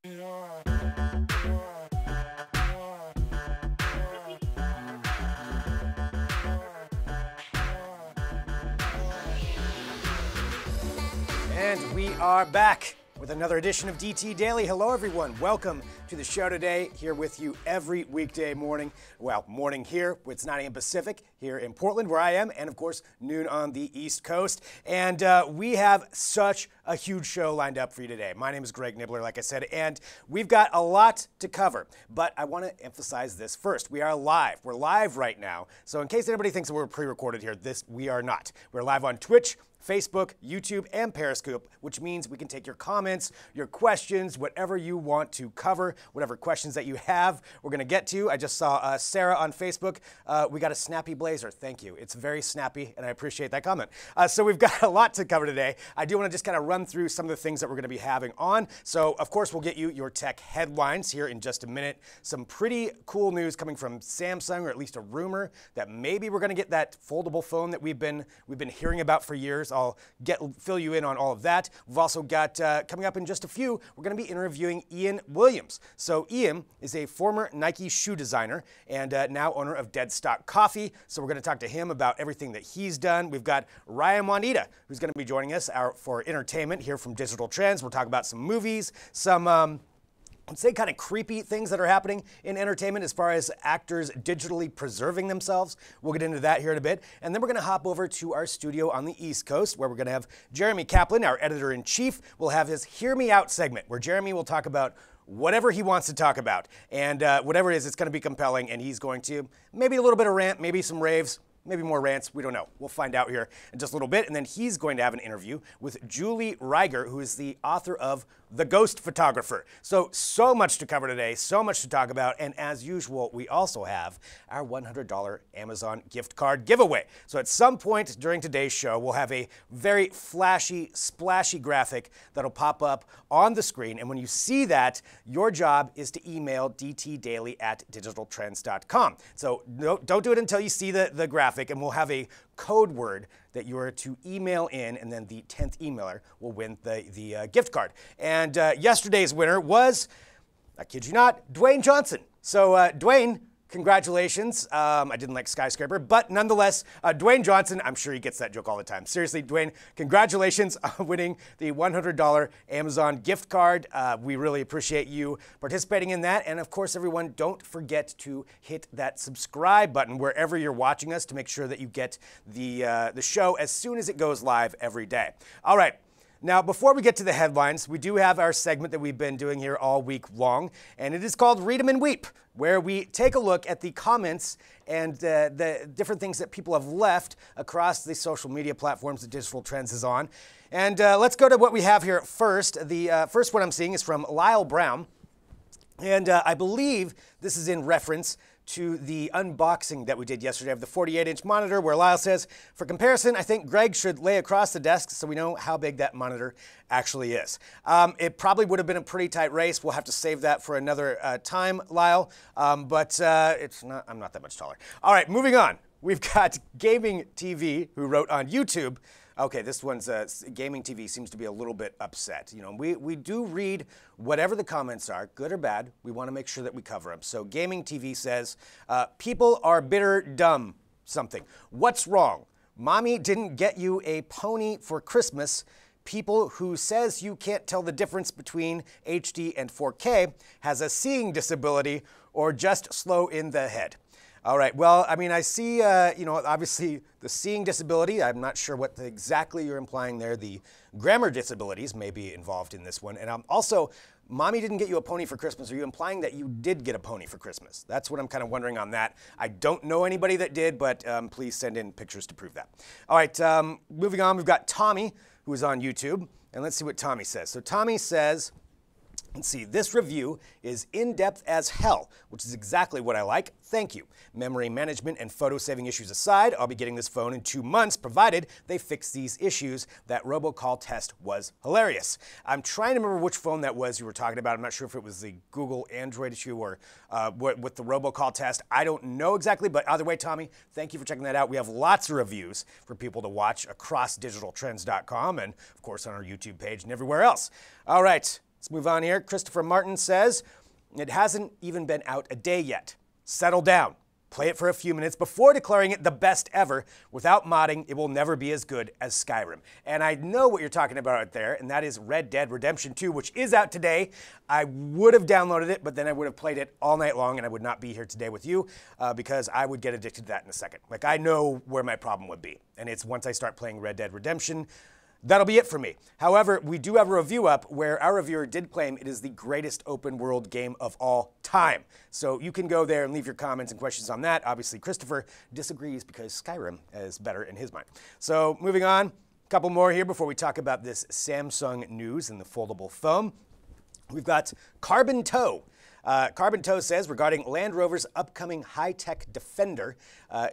And we are back with another edition of DT Daily. Hello, everyone. Welcome to the show today. Here with you every weekday morning. Well, morning here. It's 9 a.m. Pacific here in Portland, where I am, and of course, noon on the East Coast. And we have such a huge show lined up for you today. My name is Greg Nibbler, like I said, and we've got a lot to cover. But I want to emphasize this first. We are live. We're live right now. So in case anybody thinks that we're pre-recorded here, we are not. We're live on Twitch, Facebook, YouTube, and Periscope, which means we can take your comments, your questions, whatever you want to cover, whatever questions that you have, we're going to get to. I just saw Sarah on Facebook. We got a snappy blazer. Thank you. It's very snappy, and I appreciate that comment. So we've got a lot to cover today. I do want to just kind of run through some of the things that we're going to be having on. So, of course, we'll get you your tech headlines here in just a minute. Some pretty cool news coming from Samsung, or at least a rumor that maybe we're going to get that foldable phone that we've been hearing about for years. I'll fill you in on all of that. We've also got, coming up in just a few, we're going to be interviewing Ian Williams. So Ian is a former Nike shoe designer and now owner of Dead Stock Coffee. So we're going to talk to him about everything that he's done. We've got Ryan Juanita, who's going to be joining us for entertainment here from Digital Trends. We'll talk about some movies, some I'd say kind of creepy things that are happening in entertainment as far as actors digitally preserving themselves. We'll get into that here in a bit. And then we're going to hop over to our studio on the East Coast, where we're going to have Jeremy Kaplan, our editor-in-chief. We'll have his Hear Me Out segment, where Jeremy will talk about whatever he wants to talk about. And whatever it is, it's going to be compelling. And he's going to maybe a little bit of rant, maybe some raves, maybe more rants. We don't know. We'll find out here in just a little bit. And then he's going to have an interview with Julie Rieger, who is the author of The Ghost Photographer. So much to cover today, so much to talk about. And as usual, we also have our $100 Amazon gift card giveaway. So at some point during today's show, we'll have a very flashy, splashy graphic that'll pop up on the screen. And when you see that, your job is to email dtdaily@digitaltrends.com. So don't do it until you see the graphic, and we'll have a code word that you are to email in, and then the 10th emailer will win the gift card. And yesterday's winner was, I kid you not, Dwayne Johnson. So Dwayne, congratulations. I didn't like skyscraper, but nonetheless, Dwayne Johnson, I'm sure he gets that joke all the time. Seriously, Dwayne, congratulations on winning the $100 Amazon gift card. We really appreciate you participating in that. And of course, everyone, don't forget to hit that subscribe button wherever you're watching us to make sure that you get the show as soon as it goes live every day. All right. Now, before we get to the headlines, we do have our segment that we've been doing here all week long, and it is called Read 'em and Weep, where we take a look at the comments and the different things that people have left across the social media platforms that Digital Trends is on. And let's go to what we have here first. The first one I'm seeing is from Lyle Brown, and I believe this is in reference to the unboxing that we did yesterday of the 48-inch monitor, where Lyle says, for comparison, I think Greg should lay across the desk so we know how big that monitor actually is. It probably would have been a pretty tight race. We'll have to save that for another time, Lyle, but I'm not that much taller. All right, moving on. We've got Gaming TV, who wrote on YouTube. Okay, this one's Gaming TV seems to be a little bit upset. You know, we do read whatever the comments are, good or bad. We want to make sure that we cover them. So Gaming TV says, people are bitter dumb something. What's wrong? Mommy didn't get you a pony for Christmas. People who says you can't tell the difference between HD and 4K has a seeing disability or just slow in the head. All right, well, I mean, I see, obviously the seeing disability. I'm not sure what exactly you're implying there. The grammar disabilities may be involved in this one. And also, Mommy didn't get you a pony for Christmas. Are you implying that you did get a pony for Christmas? That's what I'm kind of wondering on that. I don't know anybody that did, but please send in pictures to prove that. All right, moving on, we've got Tommy, who is on YouTube. And let's see what Tommy says. So Tommy says, let's see, this review is in-depth as hell, which is exactly what I like. Thank you. Memory management and photo saving issues aside, I'll be getting this phone in 2 months, provided they fix these issues. That robocall test was hilarious. I'm trying to remember which phone that was you were talking about. I'm not sure if it was the Google Android issue or with the robocall test. I don't know exactly, but either way, Tommy, thank you for checking that out. We have lots of reviews for people to watch across digitaltrends.com and, of course, on our YouTube page and everywhere else. All right. Let's move on here. Christopher Martin says, it hasn't even been out a day yet. Settle down. Play it for a few minutes before declaring it the best ever. Without modding, it will never be as good as Skyrim. And I know what you're talking about right there, and that is Red Dead Redemption 2, which is out today. I would have downloaded it, but then I would have played it all night long, and I would not be here today with you because I would get addicted to that in a second. Like, I know where my problem would be, and it's once I start playing Red Dead Redemption. That'll be it for me. However, we do have a review up where our reviewer did claim it is the greatest open world game of all time. So you can go there and leave your comments and questions on that. Obviously, Christopher disagrees because Skyrim is better in his mind. So moving on, a couple more here before we talk about this Samsung news and the foldable phone. We've got Carbon Toe. Carbon Toe says, regarding Land Rover's upcoming high-tech Defender,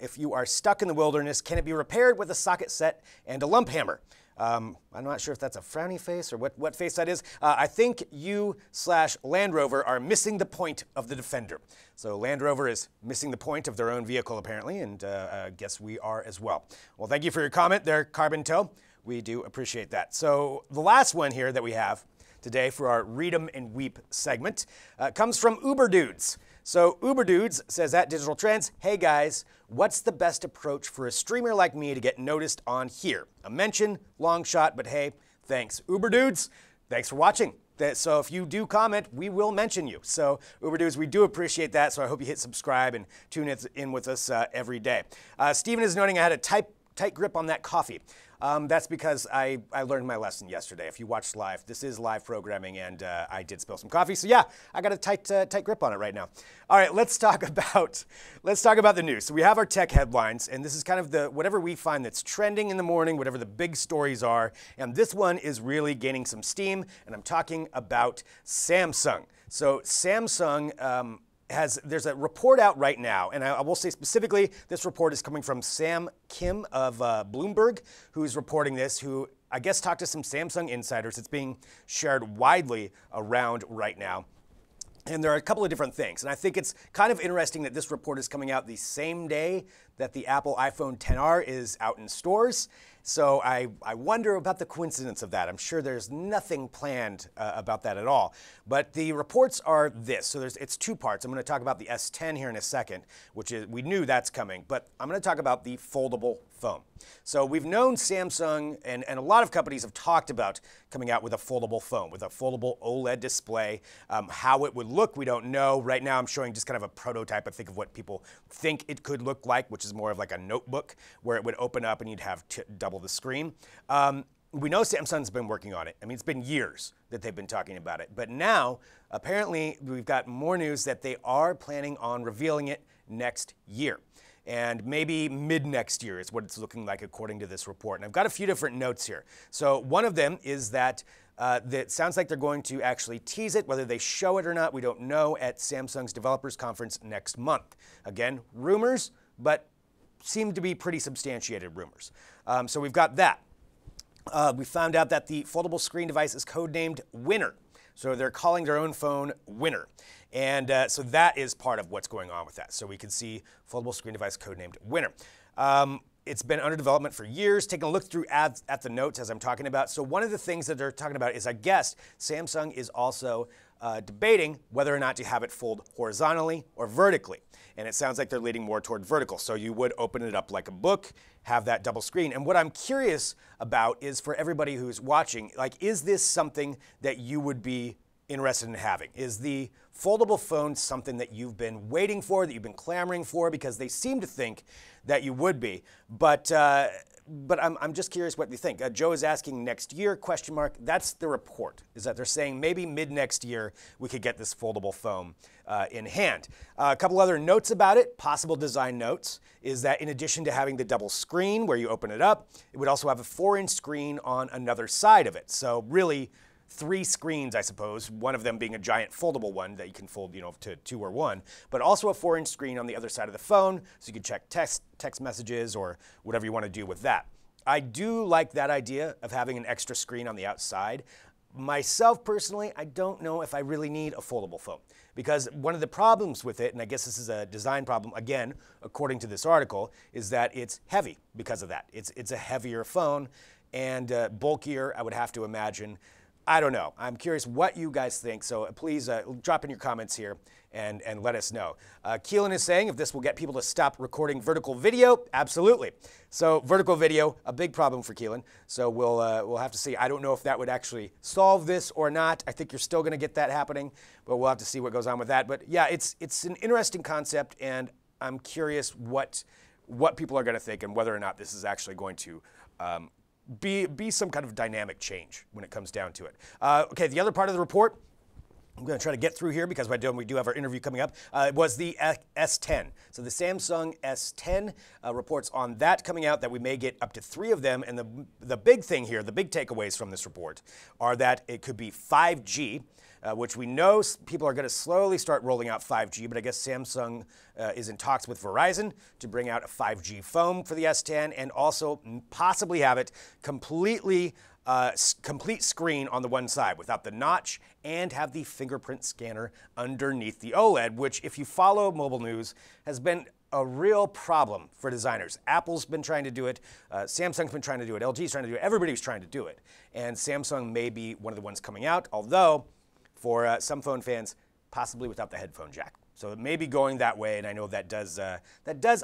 if you are stuck in the wilderness, can it be repaired with a socket set and a lump hammer? I'm not sure if that's a frowny face or what face that is. I think you/Land Rover are missing the point of the Defender. So Land Rover is missing the point of their own vehicle, apparently, and I guess we are as well. Well, thank you for your comment there, Carbon Toe. We do appreciate that. So the last one here that we have today for our Read 'em and Weep segment comes from Uber Dudes. So Uber Dudes says at Digital Trends, hey guys, what's the best approach for a streamer like me to get noticed on here? A mention, long shot, but hey, thanks. Uber Dudes, thanks for watching. So if you do comment, we will mention you. So Uber Dudes, we do appreciate that. So I hope you hit subscribe and tune in with us every day. Steven is noting I had a tight grip on that coffee. That's because I learned my lesson yesterday. If you watched live, this is live programming, and I did spill some coffee. So yeah, I got a tight grip on it right now. All right, let's talk about the news. So we have our tech headlines, and this is kind of whatever we find that's trending in the morning, whatever the big stories are. And this one is really gaining some steam, and I'm talking about Samsung. So Samsung. There's a report out right now, and I will say specifically, this report is coming from Sam Kim of Bloomberg, who's reporting this, who I guess talked to some Samsung insiders. It's being shared widely around right now. And there are a couple of different things. And I think it's kind of interesting that this report is coming out the same day that the Apple iPhone XR is out in stores. So I wonder about the coincidence of that. I'm sure there's nothing planned about that at all. But the reports are this. So it's two parts. I'm going to talk about the S10 here in a second, which is, we knew that's coming. But I'm going to talk about the foldable phone. So we've known Samsung and a lot of companies have talked about coming out with a foldable phone, with a foldable OLED display. How it would look, we don't know. Right now I'm showing just kind of a prototype, I think, of what people think it could look like, which is more of like a notebook where it would open up and you'd have double the screen. We know Samsung's been working on it. I mean, it's been years that they've been talking about it. But now, apparently, we've got more news that they are planning on revealing it next year. And maybe mid-next year is what it's looking like according to this report. And I've got a few different notes here. So one of them is that it sounds like they're going to actually tease it. Whether they show it or not, we don't know, at Samsung's Developers Conference next month. Again, rumors, but seem to be pretty substantiated rumors. So we've got that. We found out that the foldable screen device is codenamed Winner. So they're calling their own phone Winner. And so that is part of what's going on with that. So we can see foldable screen device codenamed Winner. It's been under development for years. Taking a look through at the notes as I'm talking about. So one of the things that they're talking about is, I guess, Samsung is also debating whether or not to have it fold horizontally or vertically. And it sounds like they're leaning more toward vertical. So you would open it up like a book, have that double screen. And what I'm curious about is, for everybody who's watching, like, is this something that you would be interested in having? Is the foldable phone something that you've been waiting for, that you've been clamoring for? Because they seem to think that you would be. But I'm just curious what you think. Joe is asking next year, question mark. That's the report, is that they're saying maybe mid next year we could get this foldable phone in hand. A couple other notes about it, possible design notes, is that in addition to having the double screen where you open it up, it would also have a 4-inch screen on another side of it. So really 3 screens, I suppose, one of them being a giant foldable one that you can fold, to 2 or 1, but also a 4-inch screen on the other side of the phone, so you can check text messages or whatever you want to do with that. I do like that idea of having an extra screen on the outside. Myself, personally, I don't know if I really need a foldable phone, because one of the problems with it, and I guess this is a design problem, again, according to this article, is that it's heavy because of that. It's a heavier phone and bulkier, I would have to imagine. I don't know. I'm curious what you guys think, so please drop in your comments here and let us know. Keelan is saying if this will get people to stop recording vertical video, absolutely. So vertical video, a big problem for Keelan. So we'll have to see. I don't know if that would actually solve this or not. I think you're still going to get that happening, but we'll have to see what goes on with that. But yeah, it's an interesting concept, and I'm curious what people are going to think and whether or not this is actually going to be some kind of dynamic change when it comes down to it. Okay, the other part of the report, I'm going to try to get through here because we do have our interview coming up, was the S10. So the Samsung S10 reports on that coming out, that we may get up to 3 of them. And the big thing here, the big takeaways from this report are that it could be 5G, which we know people are going to slowly start rolling out 5G, but I guess Samsung is in talks with Verizon to bring out a 5G phone for the S10 and also possibly have it complete screen on the one side without the notch, and have the fingerprint scanner underneath the OLED, which, if you follow mobile news, has been a real problem for designers. Apple's been trying to do it, Samsung's been trying to do it, LG's trying to do it, everybody's trying to do it. And Samsung may be one of the ones coming out, although for some phone fans, possibly without the headphone jack. So it may be going that way, and I know that does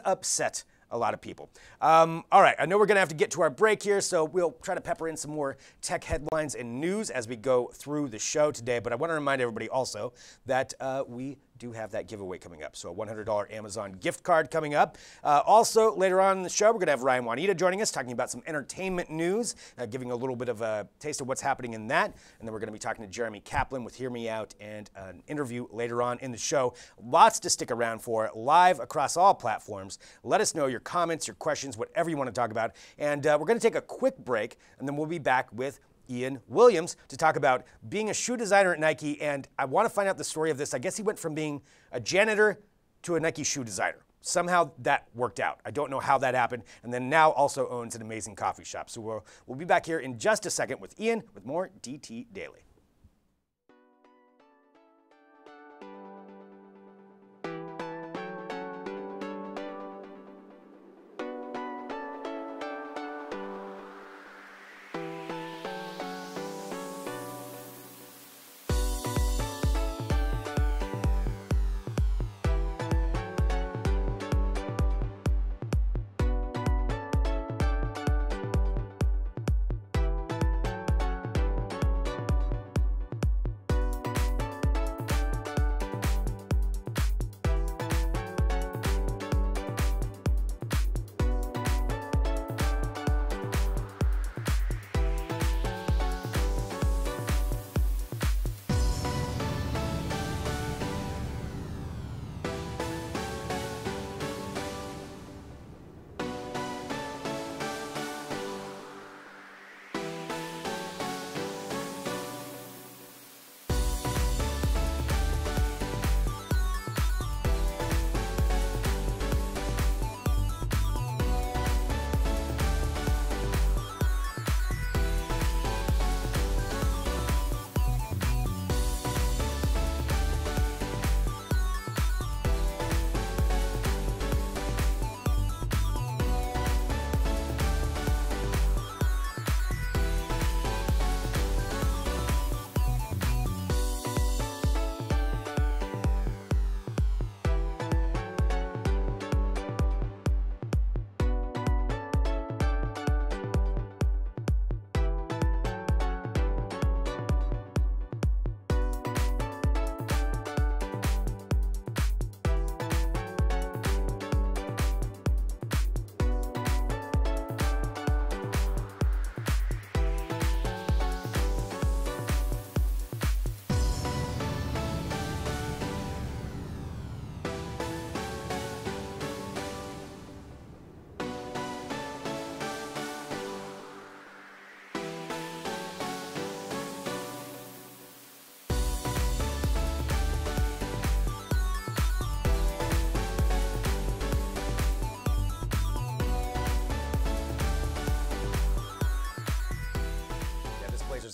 upset a lot of people. All right, I know we're going to have to get to our break here, so we'll try to pepper in some more tech headlines and news as we go through the show today. But I want to remind everybody also that we do have that giveaway coming up. So a $100 Amazon gift card coming up. Also, later on in the show, we're going to have Ryan Juanita joining us, talking about some entertainment news, giving a little bit of a taste of what's happening in that. And then we're going to be talking to Jeremy Kaplan with Hear Me Out, and an interview later on in the show. Lots to stick around for, live across all platforms. Let us know your comments, your questions, whatever you want to talk about. And we're going to take a quick break, and then we'll be back with Ian Williams to talk about being a shoe designer at Nike. And I want to find out the story of this. I guess he went from being a janitor to a Nike shoe designer. Somehow that worked out. I don't know how that happened. And then now also owns an amazing coffee shop. So we'll be back here in just a second with Ian with more DT Daily.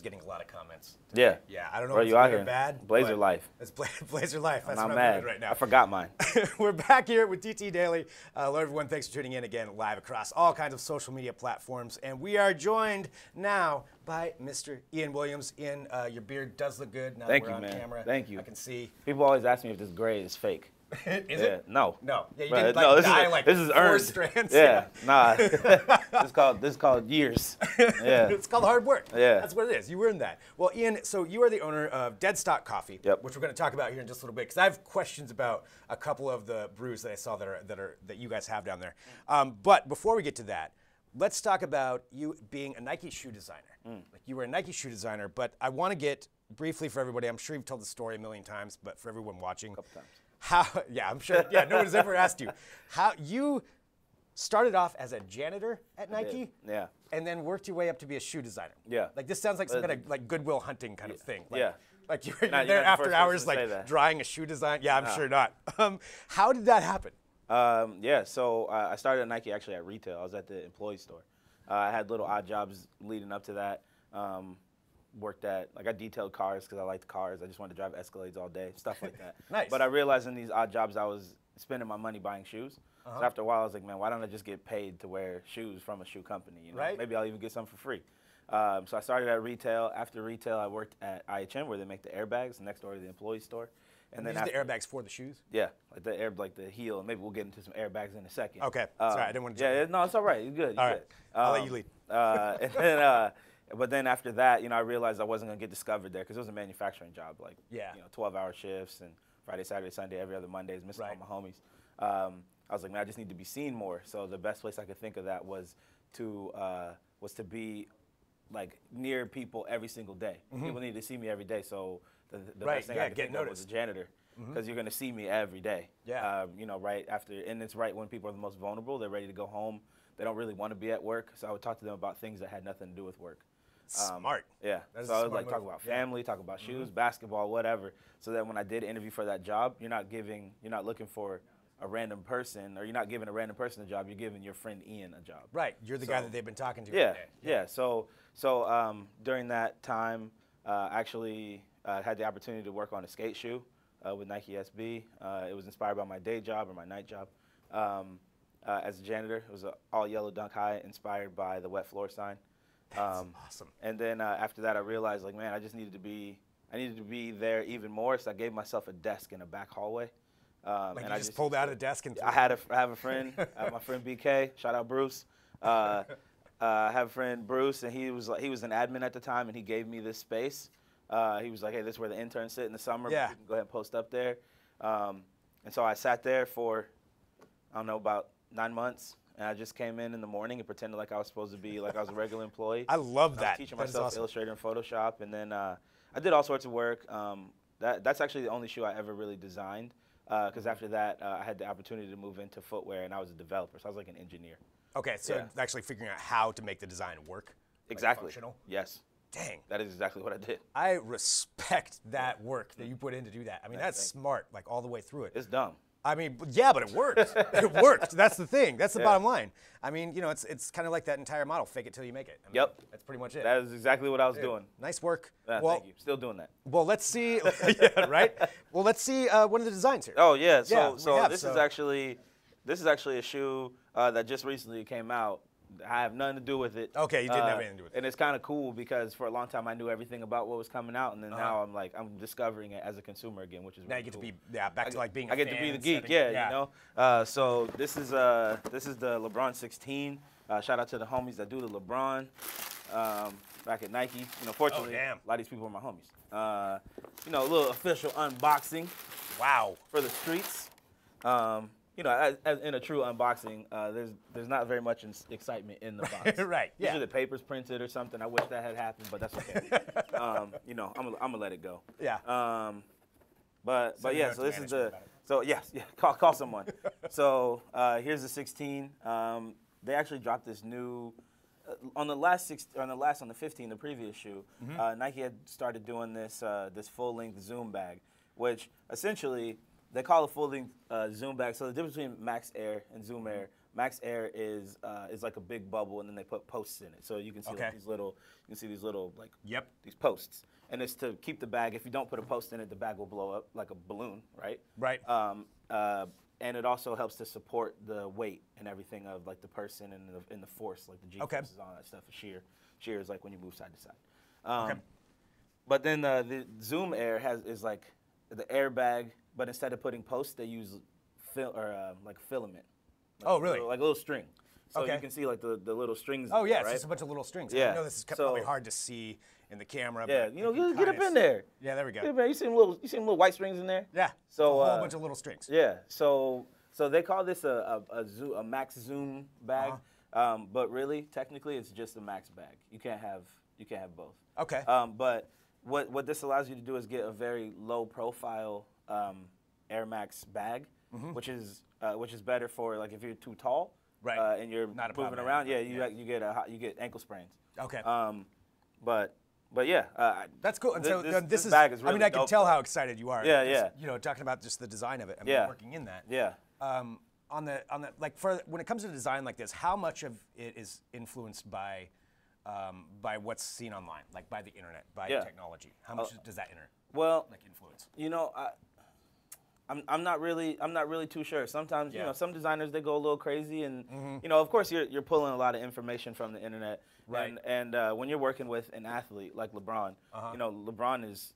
getting a lot of comments. Yeah. Yeah, I don't know Bro, if it's you out good or here. bad. Blazer life. It's Blazer life. That's I'm what not I'm mad. doing right now. I forgot mine. We're back here with TT Daily. Hello, everyone. Thanks for tuning in again live across all kinds of social media platforms. And we are joined now by Mr. Ian Williams. Ian, your beard does look good now that we're on camera. Thank you. I can see. People always ask me if this gray is fake. Is it? No. No. Yeah, you Right, didn't like dye like this is 4 earned. strands. Yeah. Nah. this is called years. Yeah. It's called hard work. Yeah. That's what it is. You earned that. Well, Ian, so you are the owner of Dead Stock Coffee, Yep. which we're going to talk about here in just a little bit, because I have questions about a couple of the brews that I saw that you guys have down there. But before we get to that, let's talk about you being a Nike shoe designer. Like you were a Nike shoe designer, but I want to get briefly for everybody. I'm sure you've told the story a million times, but for everyone watching, A couple times. yeah, I'm sure. Yeah, no one's ever asked you how you started off as a janitor at Nike. Yeah. And then worked your way up to be a shoe designer. Yeah. Like this sounds like some kind of like Goodwill Hunting kind of thing. Like, Yeah. Like you're You're there not the after first hours, person to say like that. drawing a shoe design. Yeah, I'm sure not. How did that happen? Yeah, so I started at Nike actually at retail. I was at the employee store. I had little odd jobs leading up to that. Worked at, like I detailed cars because I liked cars. I just wanted to drive Escalades all day, stuff like that. Nice. But I realized in these odd jobs I was spending my money buying shoes. So after a while I was like, man, why don't I just get paid to wear shoes from a shoe company? You know? Right. Maybe I'll even get some for free. So I started at retail. After retail I worked at IHM where they make the airbags next door to the employee store. And then These are the airbags for the shoes? yeah, like the heel, and maybe we'll get into some airbags in a second. Okay, sorry, I didn't want to jump Yeah, in. no, it's all right. You're good. All right, I'll let you lead. And then, but then after that, I realized I wasn't gonna get discovered there because it was a manufacturing job, like 12-hour shifts and Friday, Saturday, Sunday, every other Mondays, missing all my homies. I was like, man, I just need to be seen more. So the best place I could think of that was to be like near people every single day. People need to see me every day. So the best thing I could think of was a janitor. Because you're going to see me every day. Yeah. Right after, and it's right when people are the most vulnerable. They're ready to go home. They don't really want to be at work. So I would talk to them about things that had nothing to do with work. Smart. Yeah. So I would like talk about family, talk about shoes, basketball, whatever. So that when I did interview for that job, you're not looking for a random person, or you're not giving a random person a job. You're giving your friend Ian a job. Right. You're the guy that they've been talking to. Yeah. Every day. Yeah. So during that time, I actually had the opportunity to work on a skate shoe. With Nike SB. It was inspired by my day job or my night job as a janitor. It was an all yellow dunk high inspired by the wet floor sign. That's awesome. And then after that I realized like, man, I needed to be there even more. So I gave myself a desk in a back hallway. Like and you just pulled out a desk and I have a friend, my friend BK, shout out Bruce. I have a friend Bruce, and he was an admin at the time, and he gave me this space. He was like, hey, this is where the interns sit in the summer. Yeah. You can go ahead and post up there. And so I sat there for, I don't know, about 9 months. And I just came in the morning and pretended like I was supposed to be, like I was a regular employee. I love that. I was teaching myself awesome. Illustrator and Photoshop. And then I did all sorts of work. That's actually the only shoe I ever really designed. Because after that, I had the opportunity to move into footwear, and I was a developer. So I was like an engineer. Okay, so actually figuring out how to make the design work. Exactly. Like functional. Yes. Dang. That is exactly what I did. I respect that work that you put in to do that. I mean, that's smart, like all the way through it. It's dumb. I mean, yeah, but it worked. It worked. That's the thing. That's the bottom line. I mean, it's kind of like that entire model, fake it till you make it. I mean, Yep. That's pretty much it. That is exactly what I was doing. Nice work. Well, thank you. Still doing that. Well, let's see. Yeah, right? Well, let's see one of the designs here. Oh, yeah. So this is actually a shoe that just recently came out. I have nothing to do with it. Okay, you didn't have anything to do with it. And it's kind of cool because for a long time I knew everything about what was coming out, and then now I'm discovering it as a consumer again, which is now really you get cool. to be back to like being. I get to be the geek, you know. So this is the LeBron 16. Shout out to the homies that do the LeBron back at Nike. Fortunately, a lot of these people are my homies. A little official unboxing. Wow. For the streets. As in a true unboxing, there's not very much excitement in the box. Right. Yeah. Usually the paper's printed or something. I wish that had happened, but that's okay. I'm gonna let it go. Yeah. But yeah. So this is the. So yes, yeah. Call someone. So here's the 16. They actually dropped this new. On the 15, the previous shoe, Nike had started doing this full-length Zoom bag, which essentially they call a full-length Zoom bag. So the difference between Max Air and Zoom Air, Max Air is like a big bubble, and then they put posts in it, so you can see like these little like these posts, and it's to keep the bag. If you don't put a post in it, the bag will blow up like a balloon, right? Right. And it also helps to support the weight and everything of like the person and the force, like the G forces and all that stuff. Shear is like when you move side to side. But then the Zoom Air is like the airbag, but instead of putting posts, they use like filament. Like really? Like a little string. So you can see like the little strings. Oh yeah, right? it's just a bunch of little strings. Yeah. I know this is probably hard to see in the camera. Yeah, but you get up in there. Yeah, there we go. Get up in. You see little white strings in there? Yeah. So a whole bunch of little strings. Yeah. So they call this a Max Zoom bag, but really, technically, it's just a Max bag. You can't have both. Okay. But what this allows you to do is get a very low profile Air Max bag, which is better for like if you're too tall, right? And you're not moving around. Yeah, you get ankle sprains. Okay. But yeah, that's cool. And this bag is really I mean, I can dope. tell how excited you are. Yeah, yeah. You know, talking about just the design of it. I mean, working in that. Yeah. On the like when it comes to design like this, how much of it is influenced by what's seen online, like by the internet, by technology? How much does that influence? You know, I'm not really too sure. Sometimes you know, some designers, they go a little crazy, and you know, of course you're pulling a lot of information from the internet. Right. And when you're working with an athlete like LeBron, you know, LeBron is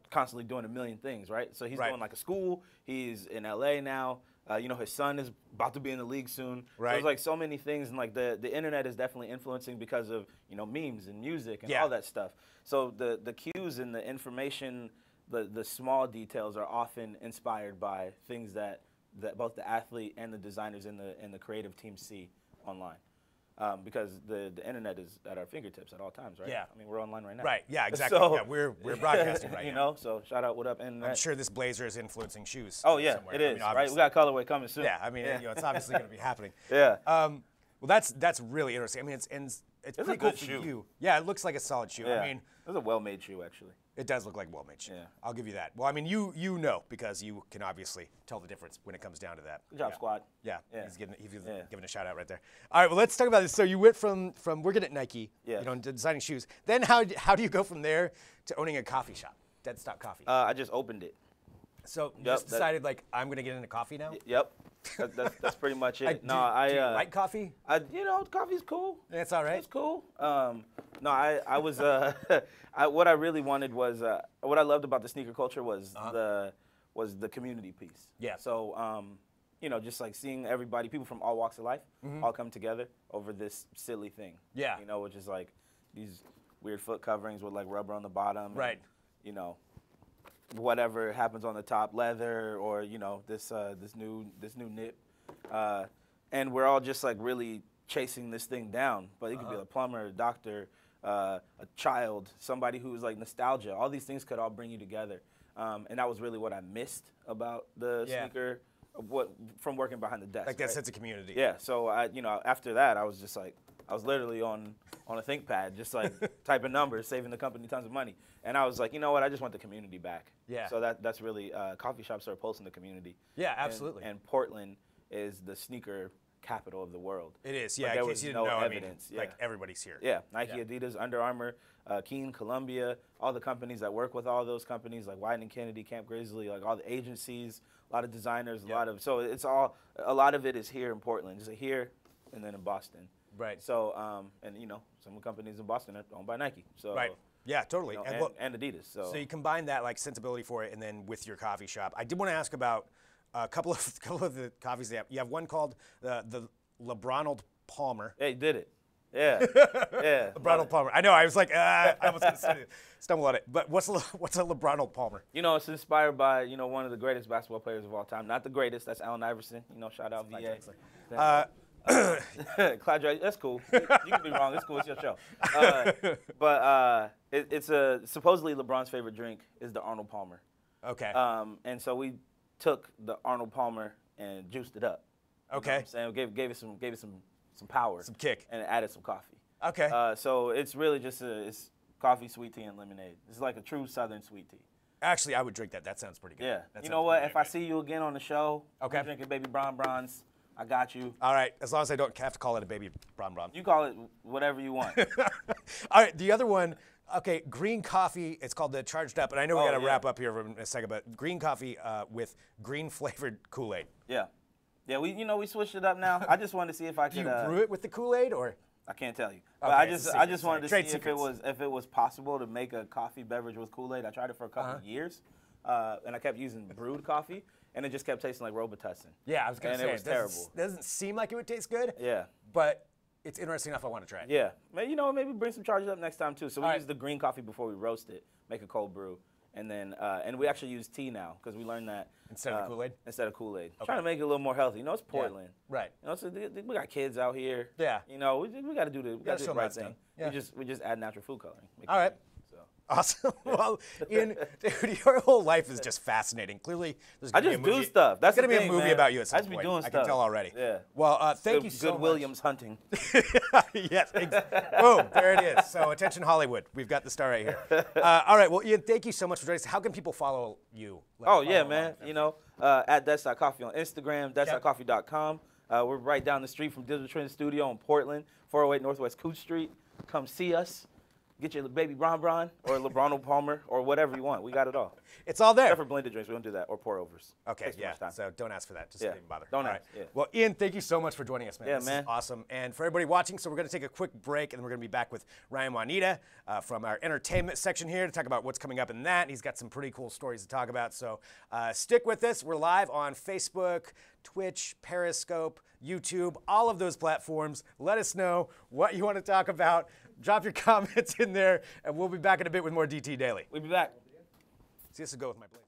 constantly doing a million things, right? So he's doing like a school. He's in LA now. You know, his son is about to be in the league soon. Right. So there's like so many things, and like the internet is definitely influencing because of, you know, memes and music and all that stuff. So the cues and the information, the small details are often inspired by things that both the athlete and the designers and the creative team see online. Because the internet is at our fingertips at all times, right? Yeah. I mean, we're online right now. Right. Yeah. Exactly. So, yeah, we're broadcasting right now. You know, so shout out, what up, internet? I'm sure this blazer is influencing shoes. Oh yeah, somewhere. it is. I mean, right. We got colorway coming soon. Yeah. I mean, you know, it's obviously going to be happening. Yeah. Well, that's really interesting. I mean, it's pretty cool good for shoe. you. Yeah, it looks like a solid shoe. Yeah. I mean, it's a well-made shoe, actually. it does look like well-made shoe. Yeah. I'll give you that. Well, I mean, you know, because you can obviously tell the difference when it comes down to that. Good job, squad. Yeah, Yeah. he's giving a shout out right there. All right, well, let's talk about this. So you went from working at Nike, you know, to designing shoes. Then how do you go from there to owning a coffee shop, Dead Stop Coffee? I just opened it. So you just decided, like, I'm going to get into coffee now? Yep. That's pretty much it. Do you like coffee? You know, coffee's cool. It's all right. It's cool. No, I was what I really wanted was what I loved about the sneaker culture was the community piece. Yeah. So you know, just like seeing everybody, people from all walks of life, all come together over this silly thing. Yeah. You know, which is like these weird foot coverings with like rubber on the bottom. Right. And, you know, whatever happens on the top, leather, or you know, this new nip, and we're all just like really chasing this thing down. But it could be a plumber, a doctor, a child, somebody who's like nostalgia. All these things could all bring you together, and that was really what I missed about the sneaker, from working behind the desk. Like that sense of community. Yeah. So you know, after that, I was just like, I was literally on a ThinkPad, just like typing numbers, saving the company tons of money. And I was like, you know what? I just want the community back. Yeah. So that's really coffee shops are a pulse in the community. Yeah, absolutely. And Portland is the sneaker capital of the world. It is. Yeah. But there in was case you didn't no know, evidence. I mean, like everybody's here. Yeah. Nike, Adidas, Under Armour, Keen, Columbia, all the companies that work with all those companies, like Wieden & Kennedy, Camp Grizzly, like all the agencies, a lot of designers, so it's all, a lot of it is here in Portland, just here and then in Boston. Right. So, and you know, some companies in Boston are owned by Nike. So. Right. Yeah, totally. You know, and Adidas. So you combine that like sensibility for it, and then with your coffee shop. I did want to ask about a couple of the coffees they have. You have one called the LeBronald Palmer. Yeah, you did it. Yeah, yeah. LeBronald Palmer. I know. I was like, I was going to stumble on it. But what's a LeBronald Palmer? You know, it's inspired by one of the greatest basketball players of all time. Not the greatest. That's Allen Iverson. You know, shout out VA. Clyde Drexler, that's cool. You can be wrong. It's cool. It's your show. But it's supposedly LeBron's favorite drink is the Arnold Palmer. Okay. And so we took the Arnold Palmer and juiced it up. Okay. You know what I'm saying? Gave it some power. Some kick. And added some coffee. Okay. So it's really just it's coffee, sweet tea, and lemonade. It's like a true Southern sweet tea. Actually, I would drink that. That sounds pretty good. Yeah. That you know what? If I see you again on the show, okay, I'm drinking Baby Bronze, I got you. All right, as long as I don't have to call it a baby Bron Bron. You call it whatever you want. All right, the other one, okay, green coffee. It's called the Charged Up, and I know we got to wrap up here in a second, but green coffee with green flavored Kool-Aid. Yeah. Yeah, we switched it up now. I just wanted to see if I could. Do you brew it with the Kool-Aid, or? I can't tell you. But Okay, I just wanted to see secrets. if it was possible to make a coffee beverage with Kool-Aid. I tried it for a couple of years, and I kept using brewed coffee, and it just kept tasting like Robitussin. Yeah, I was gonna say it was terrible. Doesn't seem like it would taste good. Yeah. But it's interesting enough. I want to try it. Yeah. Maybe bring some Charged Up next time too. So we use the green coffee before we roast it, make a cold brew, and then and we actually use tea now because we learned that instead of Kool-Aid. Instead of Kool-Aid, trying to make it a little more healthy. It's Portland, right? So we got kids out here. Yeah. We got to do the right thing. Yeah. We just add natural food coloring. All right. Awesome. Well, Ian, dude, your whole life is just fascinating. Clearly, there's going to be a movie. I just do stuff. That's going to be a movie about you at some point. I just be doing stuff. I can tell already. Yeah. Well, thank you so much. Good Williams hunting. Yes. Boom. There it is. So attention Hollywood. We've got the star right here. All right. Well, Ian, thank you so much for joining us. How can people follow you? Man. At That's.Coffee on Instagram, That's.Coffee.com. We're right down the street from Digital Trend Studio in Portland, 408 Northwest Cooch Street. Come see us. Get your baby Bron Bron or LeBron Palmer or whatever you want. We got it all. It's all there. Except for blended drinks. We don't do that. Or pour-overs. Okay, yeah. So don't ask for that. Just don't even bother. Don't ask. Right. Yeah. Well, Ian, thank you so much for joining us, man. Yeah, this man. is awesome. And for everybody watching, so we're going to take a quick break, and then we're going to be back with Ryan Juanita from our entertainment section here to talk about what's coming up in that. He's got some pretty cool stories to talk about. So stick with us. We're live on Facebook, Twitch, Periscope, YouTube, all of those platforms. Let us know what you want to talk about. Drop your comments in there, and we'll be back in a bit with more DT Daily. We'll be back. See, this will go with my blazer.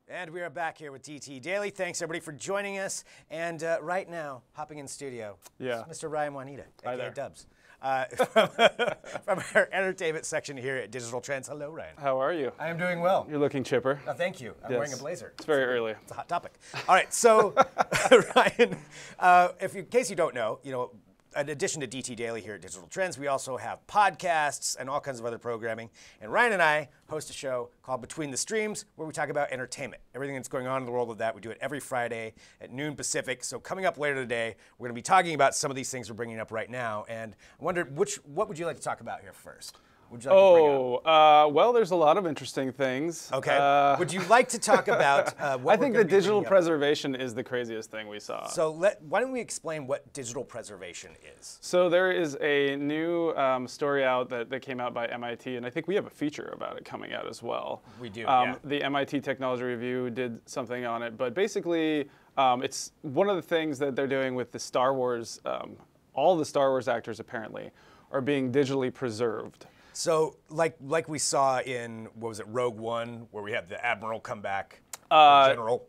And we are back here with DT Daily. Thanks, everybody, for joining us. And right now, hopping in studio, Mr. Ryan Juanita, a.k.a. Dubs, from our entertainment section here at Digital Trends. Hello, Ryan. How are you? I am doing well. You're looking chipper. Oh, thank you. I'm wearing a blazer. It's very early. It's a hot topic. All right, so, Ryan, in case you don't know, in addition to DT Daily here at Digital Trends, we also have podcasts and all kinds of other programming. And Ryan and I host a show called Between the Streams, where we talk about entertainment, everything that's going on in the world of that. We do it every Friday at noon Pacific. So coming up later today, we're going to be talking about some of these things we're bringing up right now. And I wondered, what would you like to talk about here first? Would you like to bring up? Well, there's a lot of interesting things. Okay. Would you like to talk about what I think the digital preservation is the craziest thing we saw. So why don't we explain what digital preservation is? So there is a new story out that came out by MIT, and I think we have a feature about it coming out as well. We do, yeah. The MIT Technology Review did something on it, but basically it's one of the things that they're doing with the Star Wars, all the Star Wars actors apparently are being digitally preserved. So, like we saw in, what was it, Rogue One, where we had the Admiral come back, General?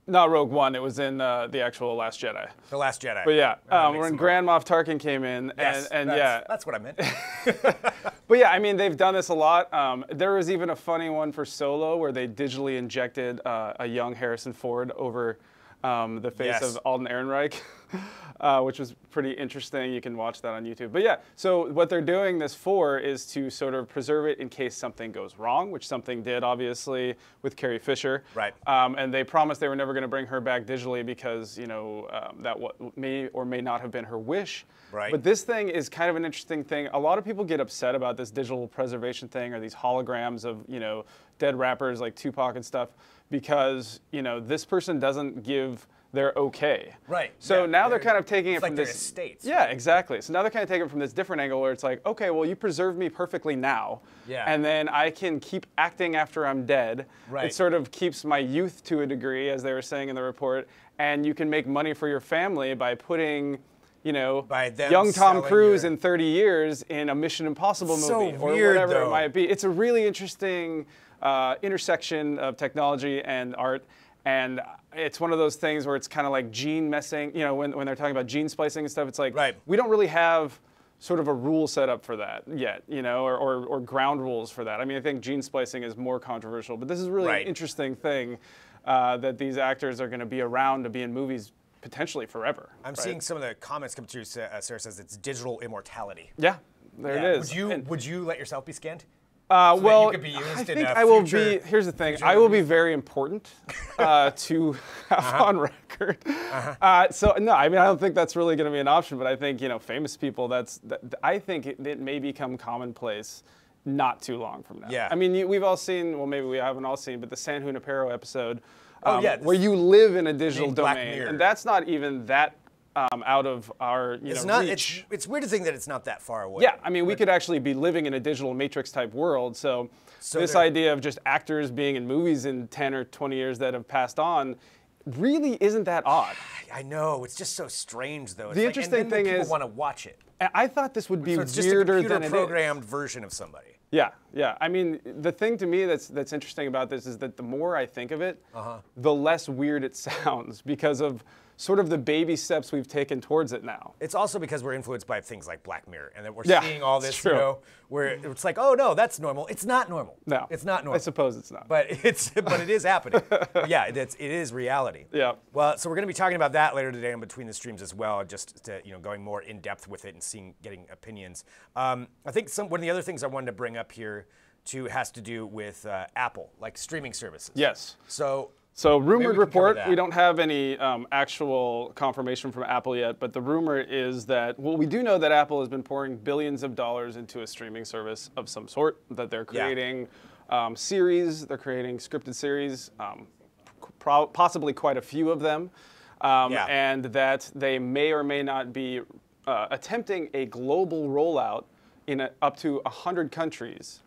Not Rogue One, it was in the actual Last Jedi. The Last Jedi. But yeah, when Grand Moff Tarkin came in, yes, and that's what I meant. But yeah, I mean, they've done this a lot. There was even a funny one for Solo where they digitally injected a young Harrison Ford over the face of Alden Ehrenreich, which was pretty interesting. You can watch that on YouTube. But yeah, so what they're doing this for is to sort of preserve it in case something goes wrong, which something did, obviously, with Carrie Fisher. Right. And they promised they were never going to bring her back digitally because, you know, that may or may not have been her wish. Right. But this thing is kind of an interesting thing. A lot of people get upset about this digital preservation thing or these holograms of, you know, dead rappers like Tupac and stuff because, you know, this person doesn't give their okay. Right. So now they're kind of taking it from like this their estates. Yeah, exactly. So now they're kind of taking it from this different angle where it's like, okay, well, you preserved me perfectly now. Yeah. And then I can keep acting after I'm dead. Right. It sort of keeps my youth to a degree, as they were saying in the report. And you can make money for your family by putting, you know, young Tom Cruise in 30 years in a Mission Impossible movie or whatever it might be. It's a really interesting intersection of technology and art. And it's one of those things where it's kind of like gene messing, you know, when they're talking about gene splicing and stuff, it's like, we don't really have sort of a rule set up for that yet, you know, or ground rules for that. I mean, I think gene splicing is more controversial, but this is really an interesting thing that these actors are going to be around to be in movies potentially forever. I'm seeing some of the comments come through. Sarah says it's digital immortality. Yeah, there it is. Would you let yourself be scanned? Well, you could be used I in think a I will future- be. Here's the thing: I will be very important to have on record. So no, I mean I don't think that's really going to be an option. But I think famous people. I think it may become commonplace not too long from now. Yeah. I mean we've all seen. Well, maybe we haven't all seen, but the San Junipero episode, where you live in a digital Black domain, Mirror. and that's not even that. Out of our reach. It's weird to think that it's not that far away. Yeah, I mean, we could actually be living in a digital matrix type world. So this idea of just actors being in movies in 10 or 20 years that have passed on really isn't that odd. I know. It's just so strange, though. It's The interesting thing people is, want to watch it. I thought this would be So it's just weirder a than it is. computer-programmed version of somebody. Yeah, yeah. I mean, the thing to me that's interesting about this is that the more I think of it, the less weird it sounds because of sort of the baby steps we've taken towards it now. It's also because we're influenced by things like Black Mirror, and that we're Yeah, seeing all it's this, true. where it's like, oh no, that's normal. It's not normal. No, it's not normal. I suppose it's not. But it is happening. Yeah, it is reality. Yeah. Well, so we're going to be talking about that later today in between the streams as well, just to, going more in depth with it and getting opinions. I think one of the other things I wanted to bring up here too has to do with Apple, like streaming services. Yes. So rumored we can report, cover that. we don't have any actual confirmation from Apple yet, but the rumor is that, well, we do know that Apple has been pouring billions of dollars into a streaming service of some sort, that they're creating series, they're creating scripted series, possibly quite a few of them, and that they may or may not be attempting a global rollout in up to 100 countries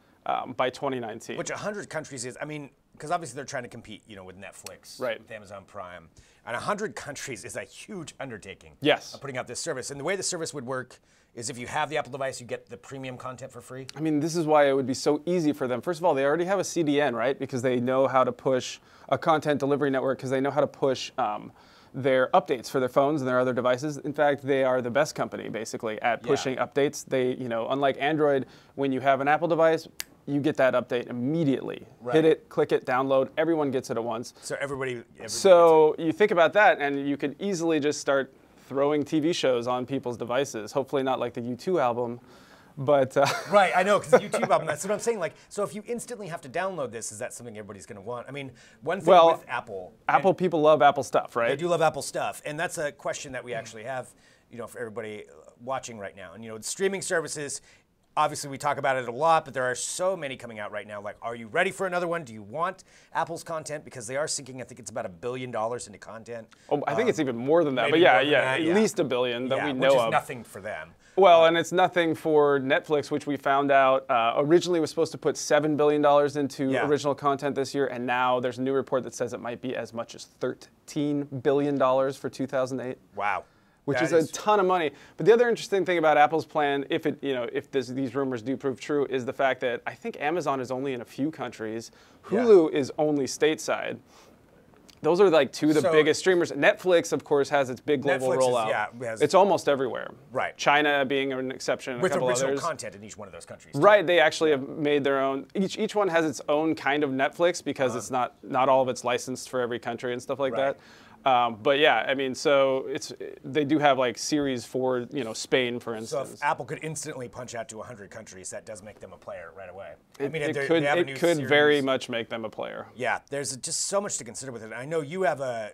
by 2019. Which 100 countries is, I mean, because obviously they're trying to compete, with Netflix, with Amazon Prime. And 100 countries is a huge undertaking. Yes. Of putting out this service. And the way the service would work is if you have the Apple device, you get the premium content for free. I mean, this is why it would be so easy for them. First of all, they already have a CDN, right? Because they know how to push a content delivery network, because they know how to push their updates for their phones and their other devices. In fact, they are the best company, basically, at pushing updates. They, unlike Android, when you have an Apple device, you get that update immediately. Hit it, click it, download. Everyone gets it at once. So everybody so you think about that, and you could easily just start throwing TV shows on people's devices. Hopefully not like the U2 album, but right, I know, because the YouTube album. That's what I'm saying. Like, so if you instantly have to download this, is that something everybody's going to want? I mean, one thing with Apple. People love Apple stuff, right? They do love Apple stuff, and that's a question that we actually have, for everybody watching right now. And streaming services. Obviously, we talk about it a lot, but there are so many coming out right now. Like, are you ready for another one? Do you want Apple's content? Because they are sinking, I think it's about $1 billion into content. Oh, I think it's even more than that. But at least $1 billion that we know which is of. nothing for them. Well, and it's nothing for Netflix, which we found out originally was supposed to put $7 billion into original content this year, and now there's a new report that says it might be as much as $13 billion for 2008. Wow. Which is a ton of money. But the other interesting thing about Apple's plan, if these rumors do prove true, is the fact that I think Amazon is only in a few countries. Hulu is only stateside. Those are like two of the So- biggest streamers. Netflix, of course, has its big global Netflix is- rollout. yeah, it's almost everywhere. Right. China being an exception, and With a couple original others. content in each one of those countries. too. Right, they actually have made their own. Each one has its own kind of Netflix because it's not all of it's licensed for every country and stuff like Right. that. But yeah, I mean, so they do have like series for Spain, for So instance. if Apple could instantly punch out to 100 countries, that does make them a player right away. It they could have a new very series. much make them a player. Yeah, there's just so much to consider with it. I know you have a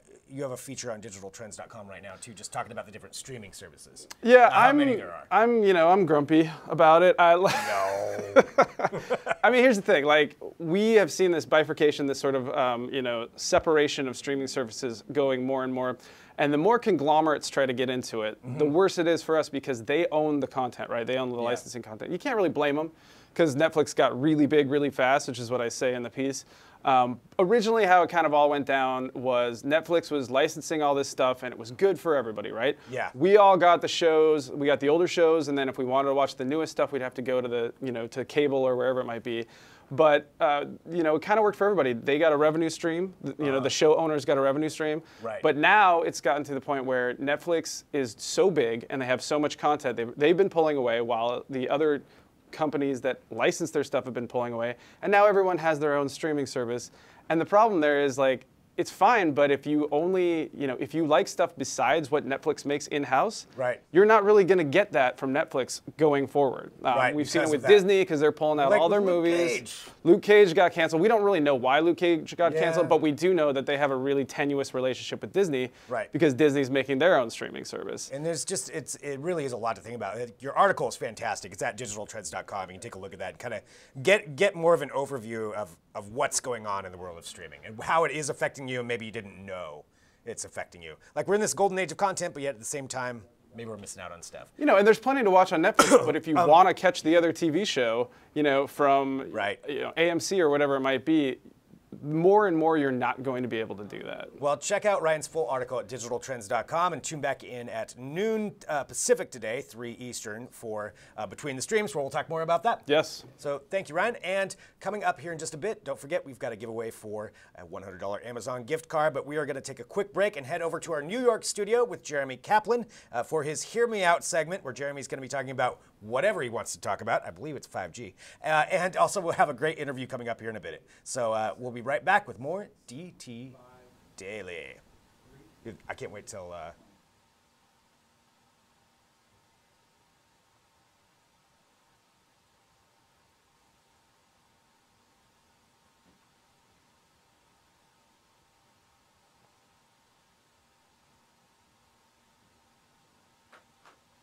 feature on digitaltrends.com right now too, just talking about the different streaming services. Yeah, How many there are. I'm grumpy about it. No. I mean, here's the thing. Like, we have seen this bifurcation, this sort of, separation of streaming services going more and more. And the more conglomerates try to get into it, the worse it is for us because they own the content, right? They own the licensing content. You can't really blame them because Netflix got really big really fast, which is what I say in the piece. Originally, how it kind of all went down was Netflix was licensing all this stuff, and it was good for everybody, right? Yeah. We all got the shows, we got the older shows, and then if we wanted to watch the newest stuff, we'd have to go to to cable or wherever it might be. But it kind of worked for everybody. They got a revenue stream. The show owners got a revenue stream. Right. But now it's gotten to the point where Netflix is so big and they have so much content. They've been pulling away while the other companies that license their stuff have been pulling away, and now everyone has their own streaming service. And the problem there is like, it's fine, but if you only, if you like stuff besides what Netflix makes in-house, Right. you're not really going to get that from Netflix going forward. Right, We've seen it because with of that. Disney because they're pulling out Like all their with Luke movies. Cage. Luke Cage got canceled. We don't really know why Luke Cage got Yeah. canceled, but we do know that they have a really tenuous relationship with Disney Right. because Disney's making their own streaming service. And there's just, it really is a lot to think about. Your article is fantastic. It's at digitaltrends.com. You can take a look at that and kind of get more of an overview of what's going on in the world of streaming and how it is affecting you and maybe you didn't know it's affecting you. Like, we're in this golden age of content, but yet at the same time, maybe we're missing out on stuff. And there's plenty to watch on Netflix, but if you want to catch the other TV show, from Right. AMC or whatever it might be, more and more you're not going to be able to do that. Well, check out Ryan's full article at digitaltrends.com and tune back in at noon Pacific today, 3 Eastern, for Between the Streams, where we'll talk more about that. Yes. So thank you, Ryan. And coming up here in just a bit, don't forget, we've got a giveaway for a $100 Amazon gift card, but we are going to take a quick break and head over to our New York studio with Jeremy Kaplan for his Hear Me Out segment, where Jeremy's going to be talking about whatever he wants to talk about. I believe it's 5G. And also, we'll have a great interview coming up here in a bit. So we'll be right back with more DT Daily. I can't wait till...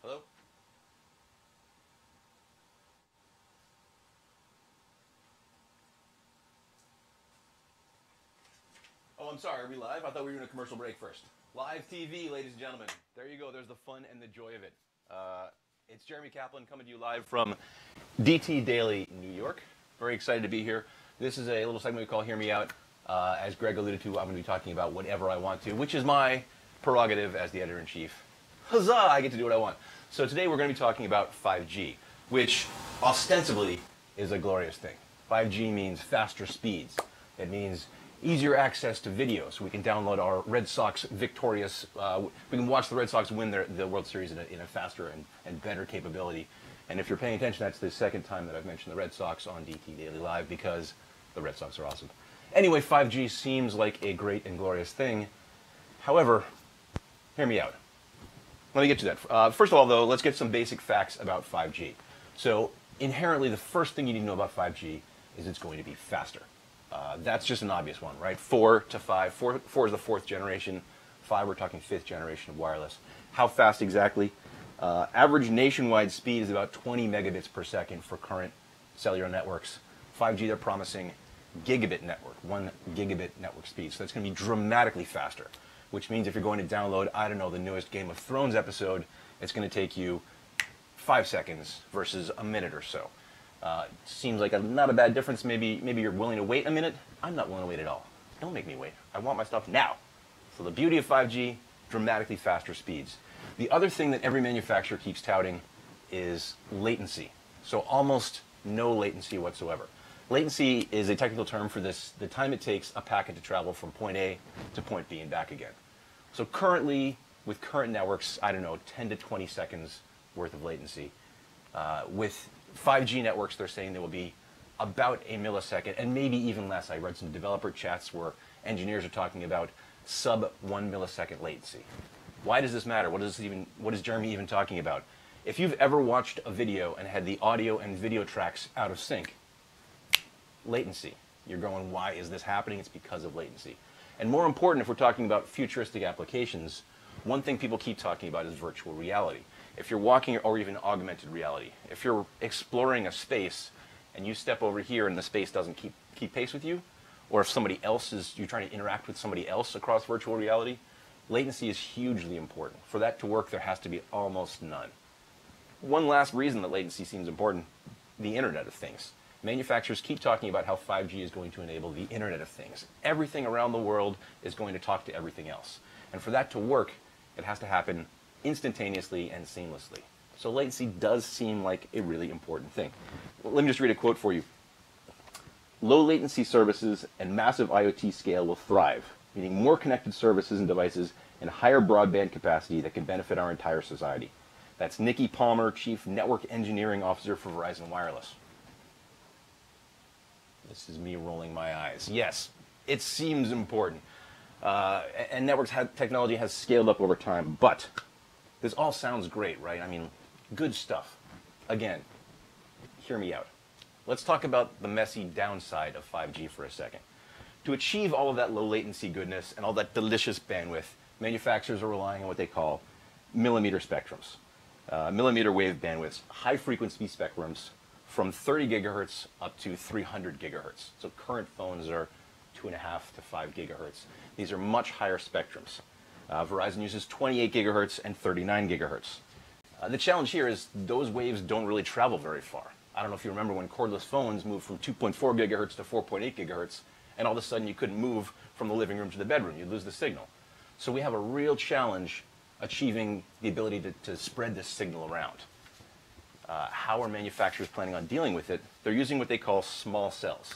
Hello? Oh, I'm sorry. Are we live? I thought we were doing a commercial break first. Live TV, ladies and gentlemen. There you go. There's the fun and the joy of it. It's Jeremy Kaplan coming to you live from DT Daily, New York. Very excited to be here. This is a little segment we call Hear Me Out. As Greg alluded to, I'm going to be talking about whatever I want to, which is my prerogative as the editor-in-chief. Huzzah! I get to do what I want. So today we're going to be talking about 5G, which ostensibly is a glorious thing. 5G means faster speeds. It means easier access to video, so we can download our Red Sox victorious, we can watch the Red Sox win the World Series in a faster and better capability. And if you're paying attention, that's the second time that I've mentioned the Red Sox on DT Daily Live because the Red Sox are awesome. Anyway, 5G seems like a great and glorious thing. However, hear me out. Let me get to that. First of all, though, let's get some basic facts about 5G. So inherently, the first thing you need to know about 5G is it's going to be faster. That's just an obvious one, right? 4 to 5. 4 is the 4th generation. 5, we're talking 5th generation of wireless. How fast exactly? Average nationwide speed is about 20 megabits per second for current cellular networks. 5G, they're promising gigabit network, 1 gigabit network speed. So that's going to be dramatically faster, which means if you're going to download, I don't know, the newest Game of Thrones episode, it's going to take you 5 seconds versus a minute or so. Seems like not a bad difference. Maybe you're willing to wait a minute. I'm not willing to wait at all. Don't make me wait. I want my stuff now. So the beauty of 5G, dramatically faster speeds. The other thing that every manufacturer keeps touting is latency. So almost no latency whatsoever. Latency is a technical term for this, the time it takes a packet to travel from point A to point B and back again. So currently, with current networks, I don't know, 10 to 20 seconds worth of latency. With 5G networks, they're saying there will be about a millisecond, and maybe even less. I read some developer chats where engineers are talking about sub 1 millisecond latency. Why does this matter? What is Jeremy even talking about? If you've ever watched a video and had the audio and video tracks out of sync, latency. You're going, why is this happening? It's because of latency. And more important, if we're talking about futuristic applications, one thing people keep talking about is virtual reality. If you're walking, or even augmented reality, if you're exploring a space and you step over here and the space doesn't keep pace with you, or if you're trying to interact with somebody else across virtual reality, latency is hugely important. For that to work, there has to be almost none. One last reason that latency seems important, the Internet of Things. Manufacturers keep talking about how 5G is going to enable the Internet of Things. Everything around the world is going to talk to everything else. And for that to work, it has to happen instantaneously and seamlessly. So latency does seem like a really important thing. Well, let me just read a quote for you. Low latency services and massive IoT scale will thrive, meaning more connected services and devices and higher broadband capacity that can benefit our entire society. That's Nikki Palmer, Chief Network Engineering Officer for Verizon Wireless. This is me rolling my eyes. Yes, it seems important. And technology has scaled up over time, but this all sounds great, right? I mean, good stuff. Again, hear me out. Let's talk about the messy downside of 5G for a second. To achieve all of that low latency goodness and all that delicious bandwidth, manufacturers are relying on what they call millimeter spectrums. Millimeter wave bandwidths, high frequency spectrums from 30 gigahertz up to 300 gigahertz. So current phones are 2.5 to 5 gigahertz. These are much higher spectrums. Verizon uses 28 gigahertz and 39 gigahertz. The challenge here is those waves don't really travel very far. I don't know if you remember when cordless phones moved from 2.4 gigahertz to 4.8 gigahertz, and all of a sudden you couldn't move from the living room to the bedroom. You'd lose the signal. So we have a real challenge achieving the ability to spread this signal around. How are manufacturers planning on dealing with it? They're using what they call small cells.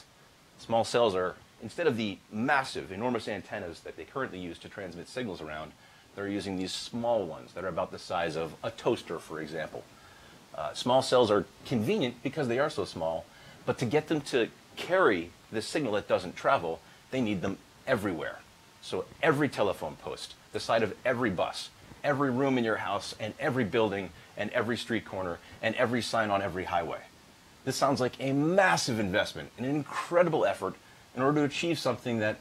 Small cells are, instead of the massive, enormous antennas that they currently use to transmit signals around, they're using these small ones that are about the size of a toaster, for example. Small cells are convenient because they are so small, but to get them to carry this signal that doesn't travel, they need them everywhere. So every telephone post, the side of every bus, every room in your house, and every building, and every street corner, and every sign on every highway. This sounds like a massive investment, an incredible effort in order to achieve something that,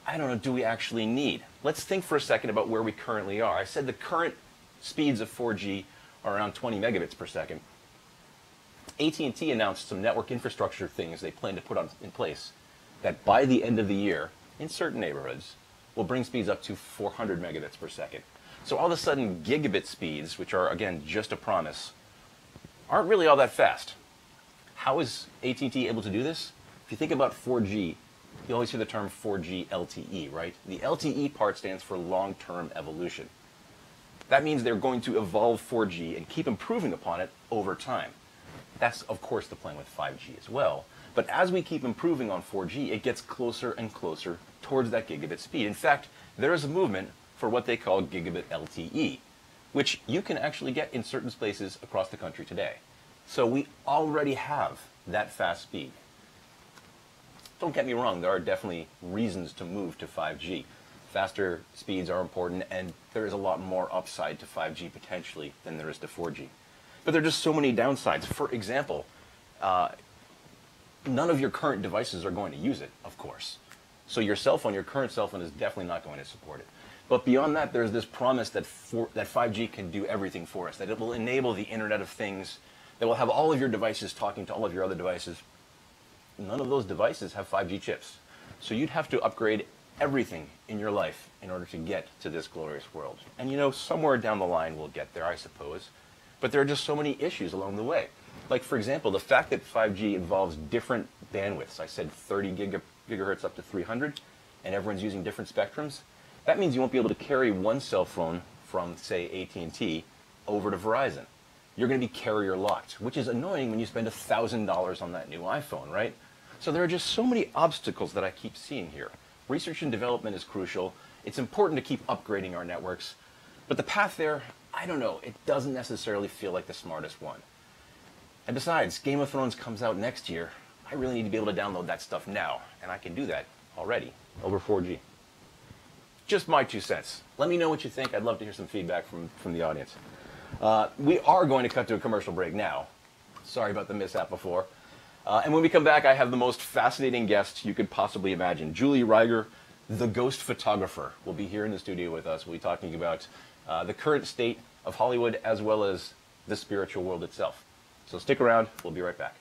I don't know, do we actually need? Let's think for a second about where we currently are. I said the current speeds of 4G are around 20 megabits per second. AT&T announced some network infrastructure things they plan to put in place that by the end of the year, in certain neighborhoods, will bring speeds up to 400 megabits per second. So all of a sudden, gigabit speeds, which are, again, just a promise, aren't really all that fast. How is AT&T able to do this? If you think about 4G, you always hear the term 4G LTE, right? The LTE part stands for long-term evolution. That means they're going to evolve 4G and keep improving upon it over time. That's, of course, the plan with 5G as well. But as we keep improving on 4G, it gets closer and closer towards that gigabit speed. In fact, there is a movement for what they call gigabit LTE, which you can actually get in certain places across the country today. So we already have that fast speed. Don't get me wrong, there are definitely reasons to move to 5G. Faster speeds are important, and there is a lot more upside to 5G potentially than there is to 4G. But there are just so many downsides. For example, none of your current devices are going to use it, of course. So your cell phone, your current cell phone, is definitely not going to support it. But beyond that, there's this promise that 5G can do everything for us, that it will enable the Internet of Things, that will have all of your devices talking to all of your other devices. None of those devices have 5G chips. So you'd have to upgrade everything in your life in order to get to this glorious world. And you know, somewhere down the line we'll get there, I suppose. But there are just so many issues along the way. Like, for example, the fact that 5G involves different bandwidths. I said 30 gigahertz up to 300, and everyone's using different spectrums. That means you won't be able to carry one cell phone from, say, AT&T over to Verizon. You're going to be carrier locked, which is annoying when you spend $1,000 on that new iPhone, right? So there are just so many obstacles that I keep seeing here. Research and development is crucial. It's important to keep upgrading our networks. But the path there, I don't know, it doesn't necessarily feel like the smartest one. And besides, Game of Thrones comes out next year. I really need to be able to download that stuff now, and I can do that already over 4G. Just my 2 cents. Let me know what you think. I'd love to hear some feedback from the audience. We are going to cut to a commercial break now. Sorry about the mishap before. And when we come back, I have the most fascinating guest you could possibly imagine. Julie Rieger, the ghost photographer, will be here in the studio with us. We'll be talking about the current state of Hollywood as well as the spiritual world itself. So stick around. We'll be right back.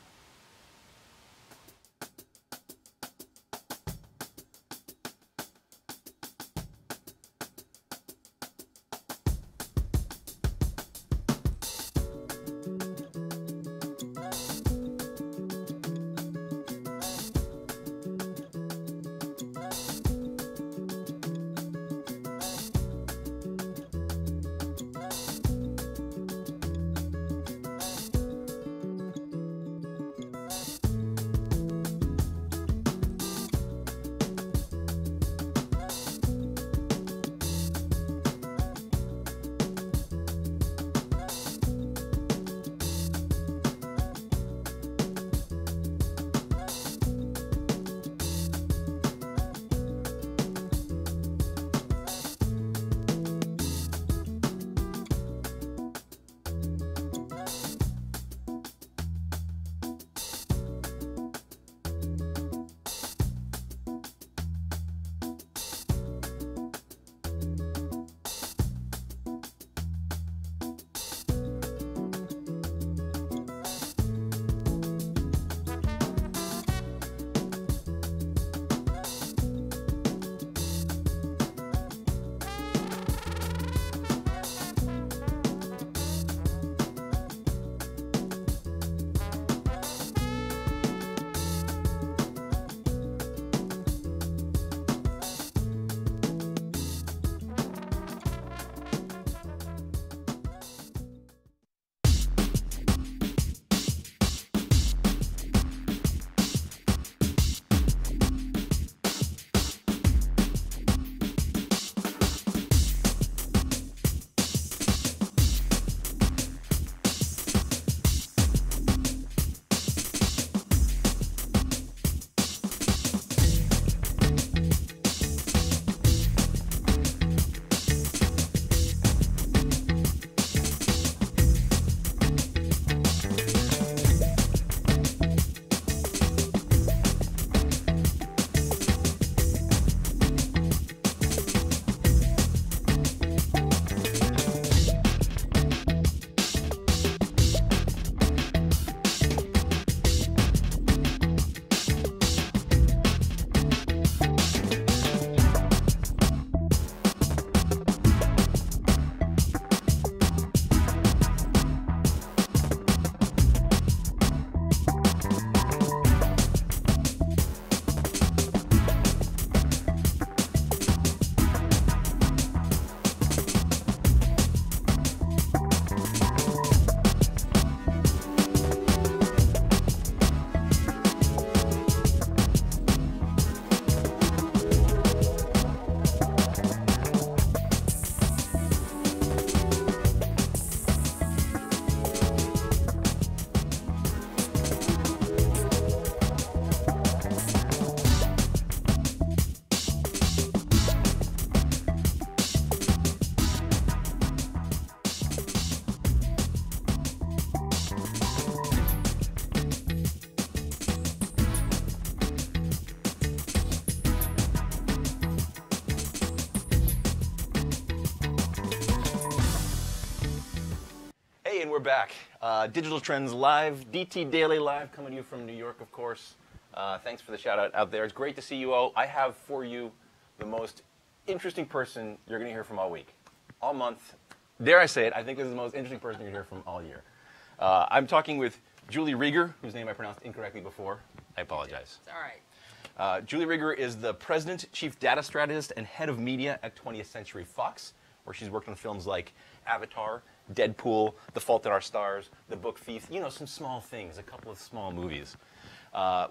And we're back. Digital Trends Live, DT Daily Live, coming to you from New York, of course. Thanks for the shout out there. It's great to see you all. I have for you the most interesting person you're going to hear from all week, all month. Dare I say it, I think this is the most interesting person you're going to hear from all year. I'm talking with Julie Rieger, whose name I pronounced incorrectly before. I apologize. It's all right. Julie Rieger is the president, chief data strategist, and head of media at 20th Century Fox, where she's worked on films like Avatar, Deadpool, The Fault in Our Stars, The Book Thief, you know, some small things, a couple of small movies,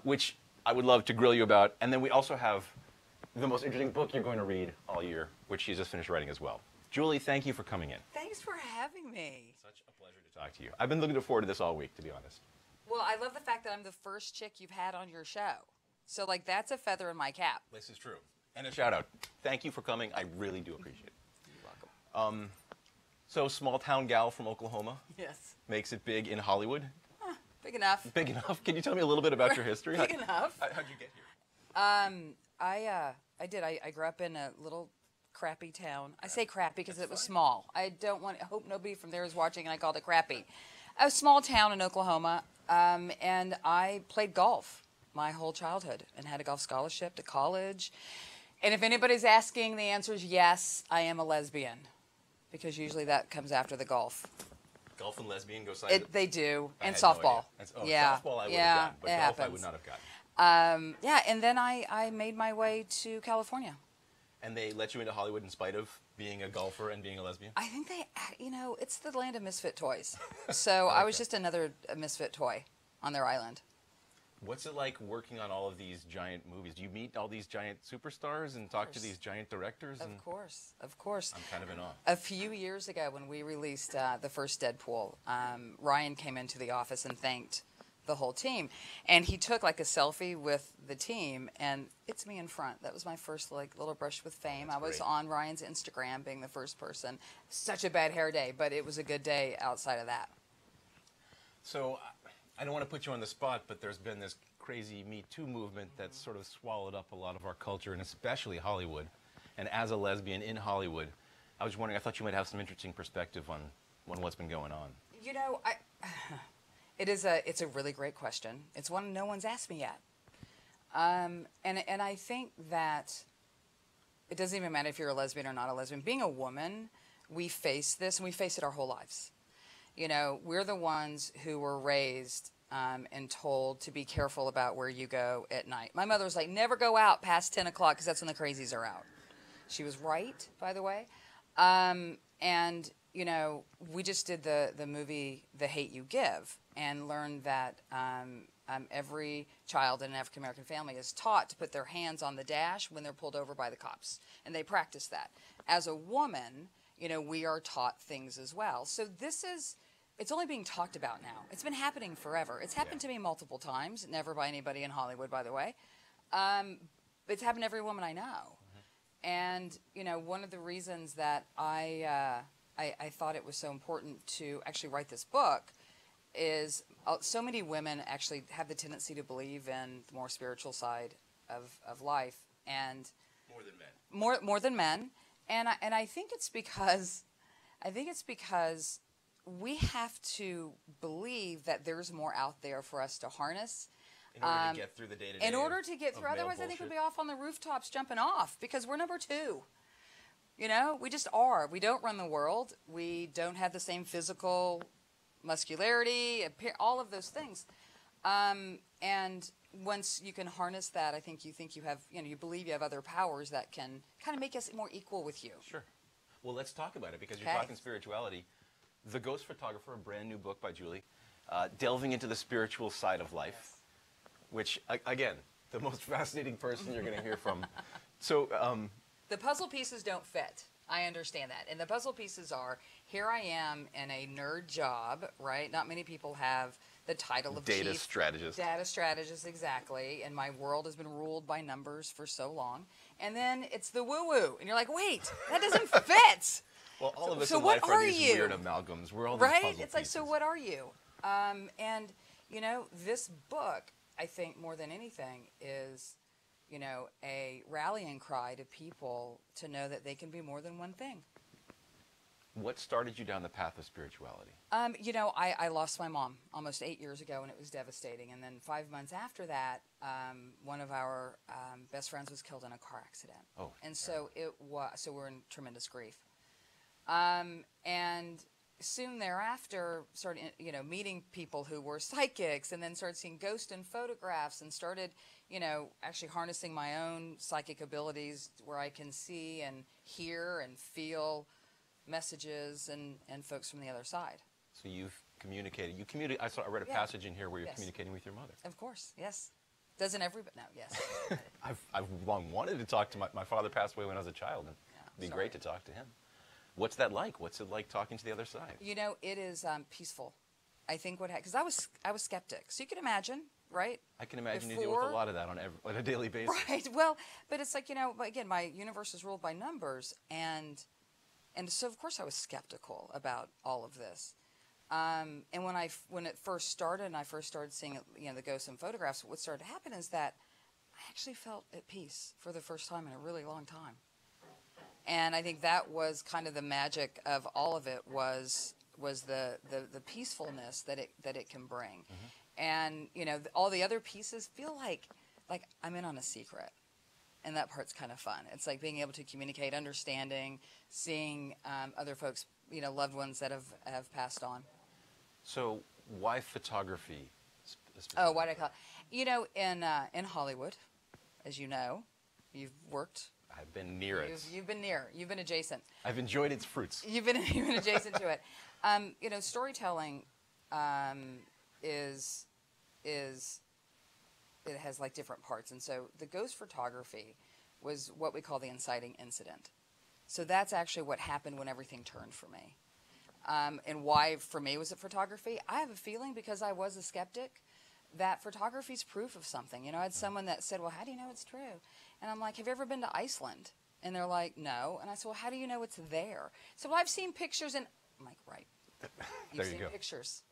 which I would love to grill you about. And then we also have the most interesting book you're going to read all year, which she's just finished writing as well. Julie, thank you for coming in. Thanks for having me. Such a pleasure to talk to you. I've been looking forward to this all week, to be honest. Well, I love the fact that I'm the first chick you've had on your show. So, like, that's a feather in my cap. This is true. And a shout out. Thank you for coming. I really do appreciate it. You're welcome. So, small town gal from Oklahoma. Yes. Makes it big in Hollywood. Big enough. Big enough. Can you tell me a little bit about your history? Big enough. How'd you get here? I did. I grew up in a little crappy town. I say crappy because it was small. I hope nobody from there is watching and I called it crappy. A small town in Oklahoma, and I played golf my whole childhood and had a golf scholarship to college. And if anybody's asking, the answer is yes, I am a lesbian, because usually that comes after the golf. Golf and lesbian go side. They do, I and had no softball. idea. Yeah, Softball I would yeah, have gotten, but it golf happens. I would not have gotten. Yeah, and then I made my way to California. And they let you into Hollywood in spite of being a golfer and being a lesbian? I think it's the land of misfit toys. So I was just another misfit toy on their island. What's it like working on all of these giant movies? Do you meet all these giant superstars and talk to these giant directors? Of course, of course. I'm kind of in awe. A few years ago when we released the first Deadpool, Ryan came into the office and thanked the whole team. And he took like a selfie with the team, and it's me in front. That was my first little brush with fame. I was on Ryan's Instagram being the first person. Such a bad hair day, but it was a good day outside of that. So I don't want to put you on the spot, but there's been this crazy Me Too movement that's sort of swallowed up a lot of our culture, and especially Hollywood. And as a lesbian in Hollywood, I was wondering, I thought you might have some interesting perspective on what's been going on. You know, it's a really great question. It's one no one's asked me yet. And I think that it doesn't even matter if you're a lesbian or not a lesbian. Being a woman, we face this, and we face it our whole lives. You know, we're the ones who were raised and told to be careful about where you go at night. My mother was like, never go out past 10 o'clock because that's when the crazies are out. She was right, by the way. And, you know, we just did the movie The Hate You Give and learned that every child in an African-American family is taught to put their hands on the dash when they're pulled over by the cops. And they practice that. As a woman, you know, we are taught things as well. So it's only being talked about now. It's been happening forever. It's happened to me multiple times, never by anybody in Hollywood, by the way. It's happened to every woman I know. Mm-hmm. And, you know, one of the reasons that I thought it was so important to actually write this book is so many women actually have the tendency to believe in the more spiritual side of life. And More than men. More than men. And I think it's because we have to believe that there's more out there for us to harness. In order to get through the day-to-day. In order to get through. Otherwise, I think bullshit. we'd be off on the rooftops jumping off because we're number two. You know, we just are. We don't run the world. We don't have the same physical muscularity, all of those things. And once you can harness that, I think you have, you know, you believe you have other powers that can kind of make us more equal with you. Sure. Well, let's talk about it because you're talking spirituality. The Ghost Photographer, a brand new book by Julie, delving into the spiritual side of life, which, again, the most fascinating person you're going to hear from. So, the puzzle pieces don't fit. I understand that. And the puzzle pieces are, here I am in a nerd job, right? Not many people have the title of data chief. strategist. Data strategist, exactly. And my world has been ruled by numbers for so long. And then it's the woo-woo. And you're like, wait, that doesn't fit. Well, all of us So in what life are are these you? weird amalgams. We're all these Right? puzzle It's like, pieces. so what are you? And, you know, this book, I think more than anything, is, you know, a rallying cry to people to know that they can be more than one thing. What started you down the path of spirituality? You know, I lost my mom almost 8 years ago, and it was devastating. And then 5 months after that, one of our best friends was killed in a car accident. Oh, and so so we're in tremendous grief. And soon thereafter, started, you know, meeting people who were psychics, and then started seeing ghosts and photographs, and started, you know, actually harnessing my own psychic abilities where I can see and hear and feel messages and folks from the other side. So you've communicated. I read a passage in here where you're communicating with your mother. Of course, yes. Doesn't everybody? No, yes. I've long wanted to talk to my father passed away when I was a child, and it'd be great to talk to him. What's that like? What's it like talking to the other side? You know, it is peaceful. I think because I was skeptic, so you can imagine, right? I can imagine you deal with a lot of that on a daily basis. Right. Well, but it's like, you know, again, my universe is ruled by numbers, and so of course I was skeptical about all of this. And when it first started, and I first started seeing, you know, the ghosts and photographs, what started to happen is that I actually felt at peace for the first time in a really long time. And I think that was kind of the magic of all of it was the peacefulness that it can bring. Mm-hmm. And, you know, all the other pieces feel like I'm in on a secret. And that part's kind of fun. It's like being able to communicate, understanding, seeing other folks, you know, loved ones that have passed on. So why photography? Oh, why did I call it? You know, in Hollywood, as you know, you've worked. I've been near it. You've been near. You've been adjacent. I've enjoyed its fruits. You've been adjacent to it. You know, storytelling is it has like different parts, and so the ghost photography was what we call the inciting incident. So that's actually what happened when everything turned for me. And why for me was it photography? I have a feeling because I was a skeptic that photography is proof of something. You know, I had someone that said, well, how do you know it's true? And I'm like, have you ever been to Iceland? And they're like, no. And I said, well, how do you know it's there? So, well, I've seen pictures, and I'm like, right. You've seen pictures.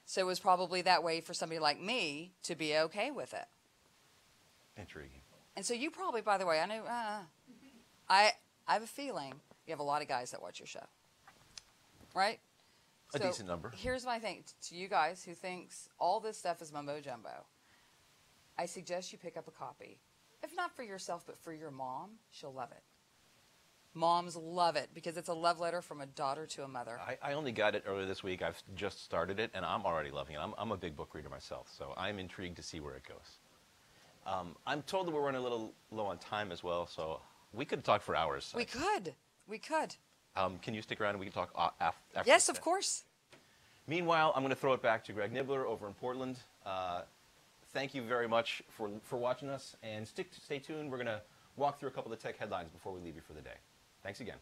So it was probably that way for somebody like me to be okay with it. Intriguing. And so you probably, by the way, I know, I have a feeling you have a lot of guys that watch your show, right? A decent number. Here's my thing to you guys who thinks all this stuff is mumbo jumbo. I suggest you pick up a copy. If not for yourself, but for your mom, she'll love it. Moms love it because it's a love letter from a daughter to a mother. I only got it earlier this week. I've just started it, and I'm already loving it. I'm a big book reader myself, so I'm intrigued to see where it goes. I'm told that we're running a little low on time as well, so we could talk for hours. We could. Can you stick around and we can talk after? Yes, of course. Meanwhile, I'm going to throw it back to Greg Nibbler over in Portland. Thank you very much for watching us, and stay tuned. We're going to walk through a couple of the tech headlines before we leave you for the day. Thanks again.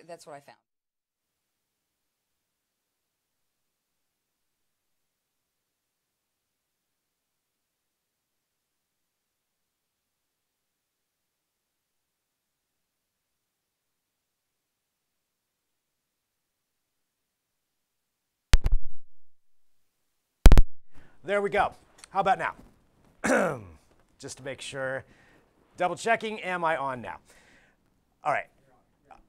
That's what I found. There we go. How about now? Just to make sure. Double checking, am I on now? All right.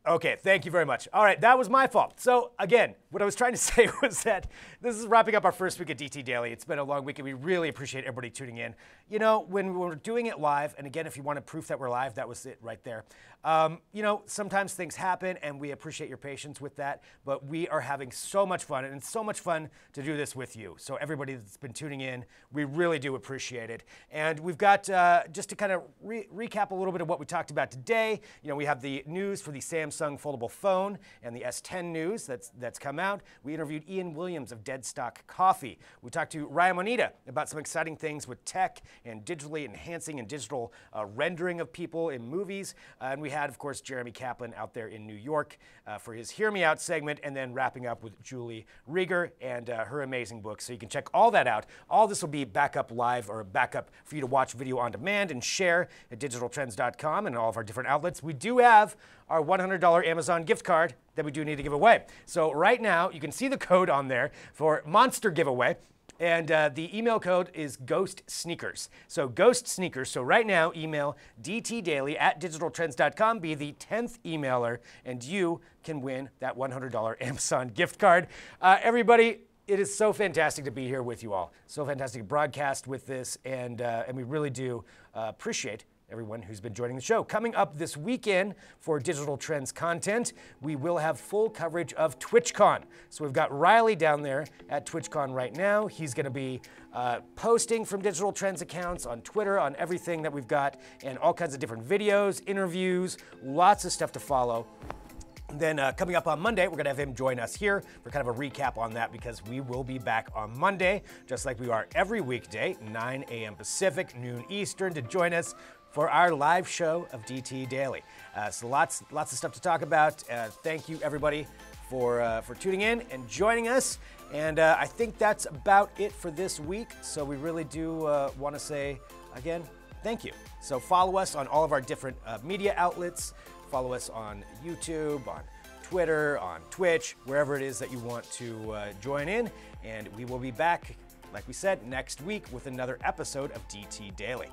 Okay, thank you very much. All right, that was my fault. So again, what I was trying to say was that this is wrapping up our first week of DT Daily. It's been a long week, and we really appreciate everybody tuning in. You know, when we're doing it live, and again, if you wanted proof that we're live, that was it right there. You know, sometimes things happen, and we appreciate your patience with that, but we are having so much fun, and it's so much fun to do this with you. So everybody that's been tuning in, we really do appreciate it. And we've got, just to kind of recap a little bit of what we talked about today, you know, we have the news for the Samsung foldable phone and the S10 news that's come out. We interviewed Ian Williams of Deadstock Coffee. We talked to Ryan Monita about some exciting things with tech and digitally enhancing and digital rendering of people in movies. And we had, of course, Jeremy Kaplan out there in New York for his Hear Me Out segment, and then wrapping up with Julie Rieger and her amazing book. So you can check all that out. All this will be back up live, or back up for you to watch video on demand and share at digitaltrends.com and all of our different outlets. We do have our $100 Amazon gift card that we do need to give away. So right now, you can see the code on there for Monster Giveaway. And the email code is Ghost Sneakers. So Ghost Sneakers. So right now, email dtdaily@digitaltrends.com. Be the 10th emailer, and you can win that $100 Amazon gift card. Everybody, it is so fantastic to be here with you all. So fantastic to broadcast with this, and we really do appreciate everyone who's been joining the show. Coming up this weekend for Digital Trends content, we will have full coverage of TwitchCon. So we've got Riley down there at TwitchCon right now. He's going to be posting from Digital Trends accounts on Twitter, on everything that we've got, and all kinds of different videos, interviews, lots of stuff to follow. Then coming up on Monday, we're going to have him join us here for kind of a recap on that, because we will be back on Monday, just like we are every weekday, 9 a.m. Pacific, noon Eastern, to join us for our live show of DT Daily. So lots of stuff to talk about. Thank you, everybody, for tuning in and joining us. And I think that's about it for this week. So we really do want to say, again, thank you. So follow us on all of our different media outlets. Follow us on YouTube, on Twitter, on Twitch, wherever it is that you want to join in. And we will be back, like we said, next week with another episode of DT Daily.